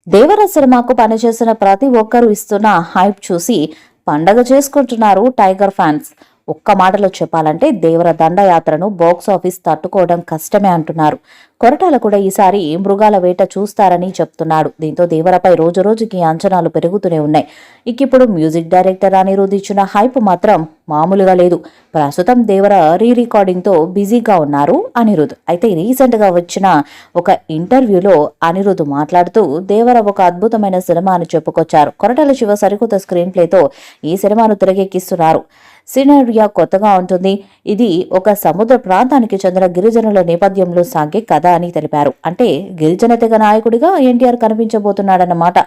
దేవర సినిమాకు పనిచేసిన ప్రతి ఒక్కరూ ఇస్తున్న హైప్ చూసి పండగ చేసుకుంటున్నారు టైగర్ ఫ్యాన్స్. ఒక్క మాటలో చెప్పాలంటే దేవర దండయాత్రను బాక్స్ ఆఫీస్ తట్టుకోవడం కష్టమే అంటున్నారు. కొరటాల కూడా ఈసారి మృగాల వేట చూస్తారని చెప్తున్నాడు. దీంతో దేవరపై రోజురోజుకి అంచనాలు పెరుగుతూనే ఉన్నాయి. ఇప్పుడు మ్యూజిక్ డైరెక్టర్ అనిరుద్ ఇచ్చిన హైప్ మాత్రం మామూలుగా లేదు. ప్రస్తుతం దేవర రీ రికార్డింగ్ తో బిజీగా ఉన్నారు అనిరుద్. అయితే రీసెంట్ గా వచ్చిన ఒక ఇంటర్వ్యూలో అనిరుద్ మాట్లాడుతూ దేవర ఒక అద్భుతమైన సినిమా అని చెప్పుకొచ్చారు. కొరటాల శివ సరికొత్త స్క్రీన్ ప్లేతో ఈ సినిమాను తెరకెక్కిస్తున్నారు. సినారియా కొత్తగా ఉంటుంది. ఇది ఒక సముద్ర ప్రాంతానికి చెందిన గిరిజనుల నేపథ్యంలో సాగే కథ అని తెలిపారు. అంటే గిరిజన తెగ నాయకుడిగా ఎన్టీఆర్ కనిపించబోతున్నాడన్నమాట.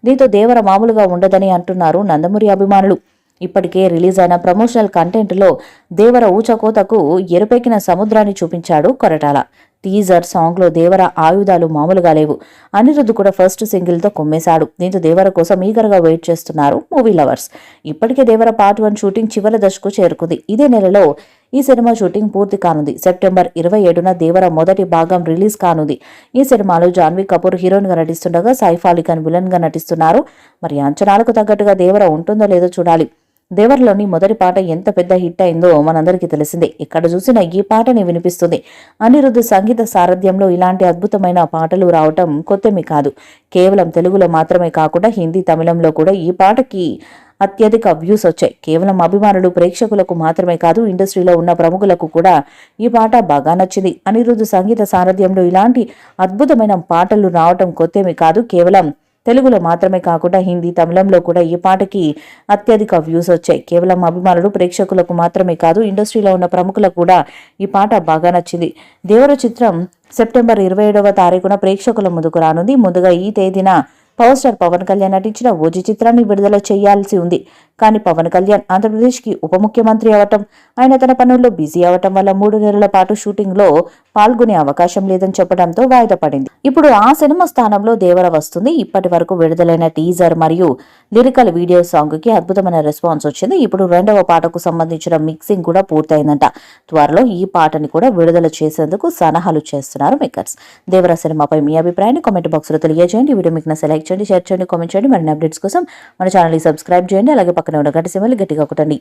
దీంతో దేవర మామూలుగా ఉండదని అంటున్నారు నందమూరి అభిమానులు. ఇప్పటికే రిలీజ్ అయిన ప్రమోషనల్ కంటెంట్ లో దేవర ఊచకోతకు ఎరుపెక్కిన సముద్రాన్ని చూపించాడు కొరటాల. టీజర్ సాంగ్ లో దేవర ఆయుధాలు మామూలుగా లేవు. అనిరుద్ కూడా ఫస్ట్ సింగిల్ తో కొమ్మేశాడు. దీంతో దేవర కోసం ఈగర్ గా వెయిట్ చేస్తున్నారు మూవీ లవర్స్. ఇప్పటికే దేవర పార్ట్ 1 షూటింగ్ చివరి దశకు చేరుకుంది. ఇదే నెలలో ఈ సినిమా షూటింగ్ పూర్తి కానుంది. సెప్టెంబర్ 27న దేవర మొదటి భాగం రిలీజ్ కానుంది. ఈ సినిమాలో జాన్వీ కపూర్ హీరోయిన్ గా నటిస్తుండగా సైఫ్ అలీ ఖాన్ విలన్ గా నటిస్తున్నారు. మరి అంచనాలకు తగ్గట్టుగా దేవర ఉంటుందో లేదో చూడాలి. దేవర్లోని మొదటి పాట ఎంత పెద్ద హిట్ అయిందో మనందరికీ తెలిసిందే. ఇక్కడ చూసిన ఈ పాటని వినిపిస్తుంది. అనిరుద్ సంగీత సారథ్యంలో ఇలాంటి అద్భుతమైన పాటలు రావటం కొత్తేమీ కాదు. కేవలం తెలుగులో మాత్రమే కాకుండా హిందీ, తమిళంలో కూడా ఈ పాటకి అత్యధిక వ్యూస్ వచ్చాయి. కేవలం అభిమానులు, ప్రేక్షకులకు మాత్రమే కాదు, ఇండస్ట్రీలో ఉన్న ప్రముఖులకు కూడా ఈ పాట బాగా నచ్చింది. అనిరుద్ సంగీత సారథ్యంలో ఇలాంటి అద్భుతమైన పాటలు రావటం కొత్తేమీ కాదు. కేవలం తెలుగులో మాత్రమే కాకుండా హిందీ, తమిళంలో కూడా ఈ పాటకి అత్యధిక వ్యూస్ వచ్చాయి. కేవలం అభిమానులు, ప్రేక్షకులకు మాత్రమే కాదు, ఇండస్ట్రీలో ఉన్న ప్రముఖులకు కూడా ఈ పాట బాగా నచ్చింది. దేవర చిత్రం సెప్టెంబర్ 27వ తారీఖున ప్రేక్షకుల ముందుకు రానుంది. ముందుగా ఈ తేదీన పవర్ స్టార్ పవన్ కళ్యాణ్ నటించిన ఓజీ చిత్రాన్ని విడుదల చేయాల్సి ఉంది. కానీ పవన్ కళ్యాణ్ ఆంధ్రప్రదేశ్కి ఉప ముఖ్యమంత్రి అవటం, ఆయన తన పనుల్లో బిజీ అవటం వల్ల 3 నెలల పాటు షూటింగ్ లో పాల్గొనే అవకాశం లేదని చెప్పడంతో వాయిదా పడింది. ఇప్పుడు ఆ సినిమా స్థానంలో దేవర వస్తుంది. ఇప్పటి వరకు విడుదలైన టీజర్ మరియు లిరికల్ వీడియో సాంగ్ కి అద్భుతమైన రెస్పాన్స్ వచ్చింది. ఇప్పుడు 2వ పాటకు సంబంధించిన మిక్సింగ్ కూడా పూర్తయిందంట. త్వరలో ఈ పాటని కూడా విడుదల చేసేందుకు సన్నాహాలు చేస్తున్నారు మేకర్స్. దేవర సినిమాపై మీ అభిప్రాయాన్ని కామెంట్ బాక్స్ లో తెలియజేయండి. వీడియో మీకు లైక్ చేయండి, షేర్ చేయండి, కామెంట్ చేయండి. మరిన్ని అప్డేట్స్ కోసం మన ఛానల్ ని సబ్స్క్రైబ్ చేయండి. అలాగే పక్కన ఉన్న గంట సింబల్ గట్టిగా కొట్టండి.